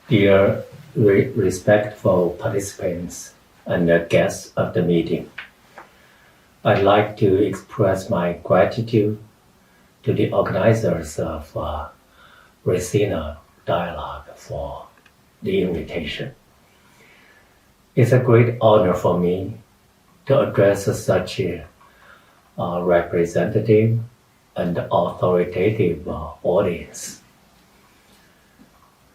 Dear respectful participants and guests of the meeting, I'd like to express my gratitude to the organizers of Raisina Dialogue for the invitation. It's a great honor for me to address such a representative and authoritative audience.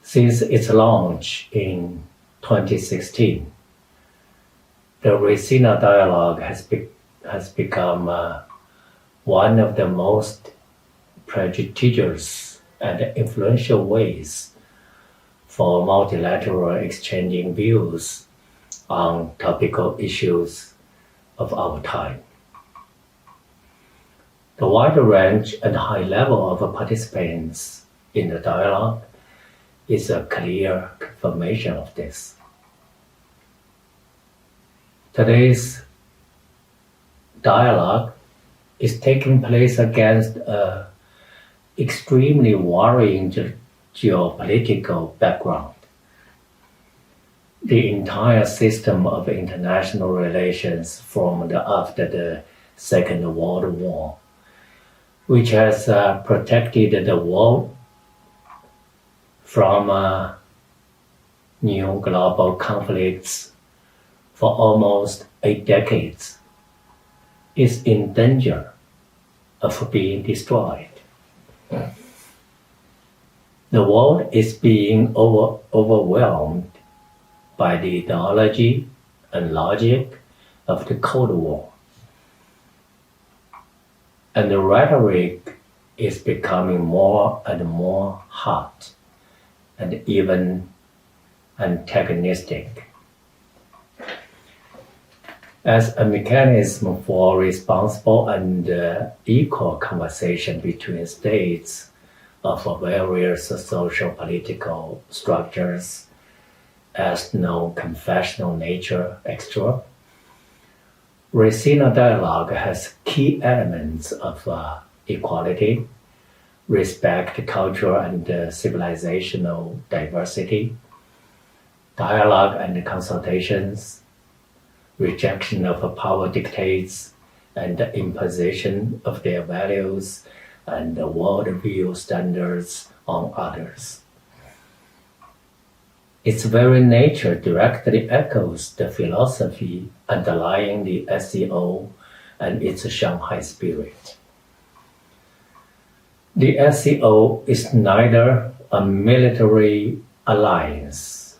Since its launch in 2016, the Raisina Dialogue has become one of the most prestigious and influential ways for multilateral exchanging views on topical issues of our time. The wide range and high level of participants in the dialogue is a clear confirmation of this. Today's dialogue is taking place against an extremely worrying geopolitical background. The entire system of international relations formed after the Second World War, which has protected the world from new global conflicts for almost 8 decades, is in danger of being destroyed. The world is being overwhelmed by the ideology and logic of the Cold War, and the rhetoric is becoming more and more hot and even antagonistic. As a mechanism for responsible and equal conversation between states of various social political structures as no confessional nature extra, Raisina Dialogue has key elements of equality, respect cultural and civilizational diversity, dialogue and consultations, rejection of power dictates and imposition of their values and worldview standards on others. Its very nature directly echoes the philosophy underlying the SCO and its Shanghai spirit. The SCO is neither a military alliance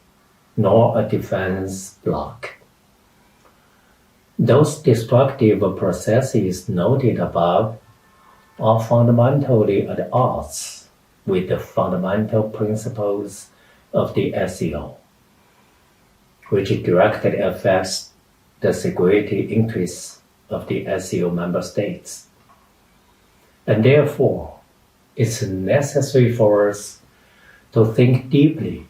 nor a defense bloc. Those destructive processes noted above are fundamentally at odds with the fundamental principles of the SCO, which directly affects the security interests of the SCO member states. And therefore, it's necessary for us to think deeply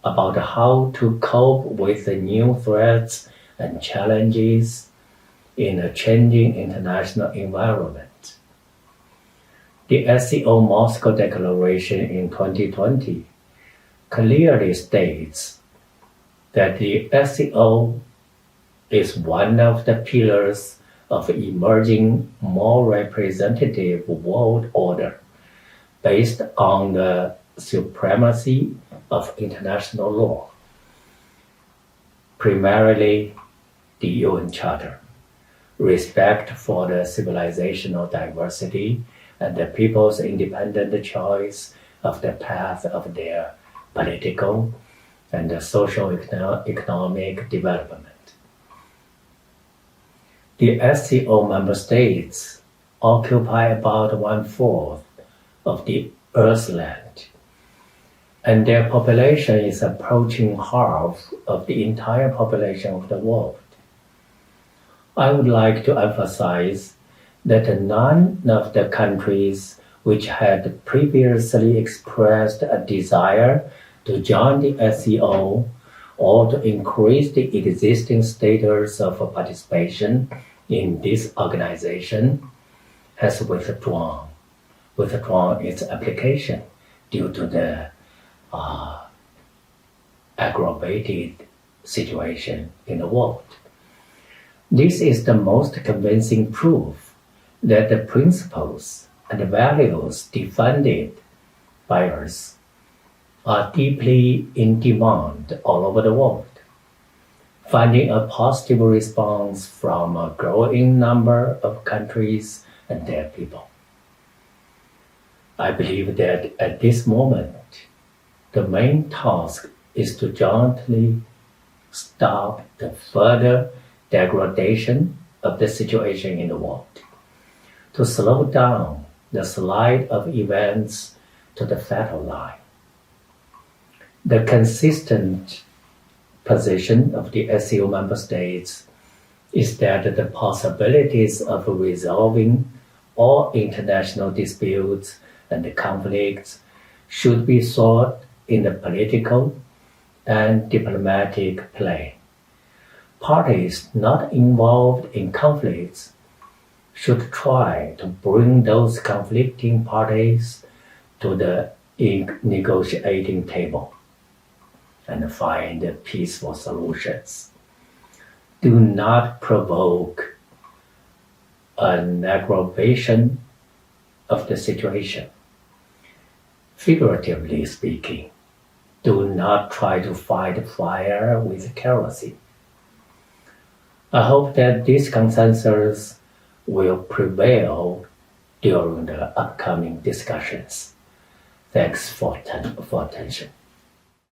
about how to cope with the new threats and challenges in a changing international environment. The SCO Moscow Declaration in 2020 clearly states that the SCO is one of the pillars of emerging more representative world order based on the supremacy of international law, primarily the UN Charter, respect for the civilizational diversity and the people's independent choice of the path of their political and socio-economic development. The SCO member states occupy about 1/4 of the Earth's land, and their population is approaching half of the entire population of the world. I would like to emphasize that none of the countries which had previously expressed a desire to join the SCO or to increase the existing status of participation in this organization has withdrawn its application due to the aggravated situation in the world. This is the most convincing proof that the principles and values defended by us are deeply in demand all over the world, finding a positive response from a growing number of countries and their people. I believe that at this moment, the main task is to jointly stop the further degradation of the situation in the world, to slow down the slide of events to the fatal line. The consistent position of the SCO member states is that the possibilities of resolving all international disputes and conflicts should be sought in the political and diplomatic plane. Parties not involved in conflicts should try to bring those conflicting parties to the negotiating table and find peaceful solutions. Do not provoke an aggravation of the situation. Figuratively speaking, do not try to fight fire with kerosene. I hope that this consensus will prevail during the upcoming discussions. Thanks for attention.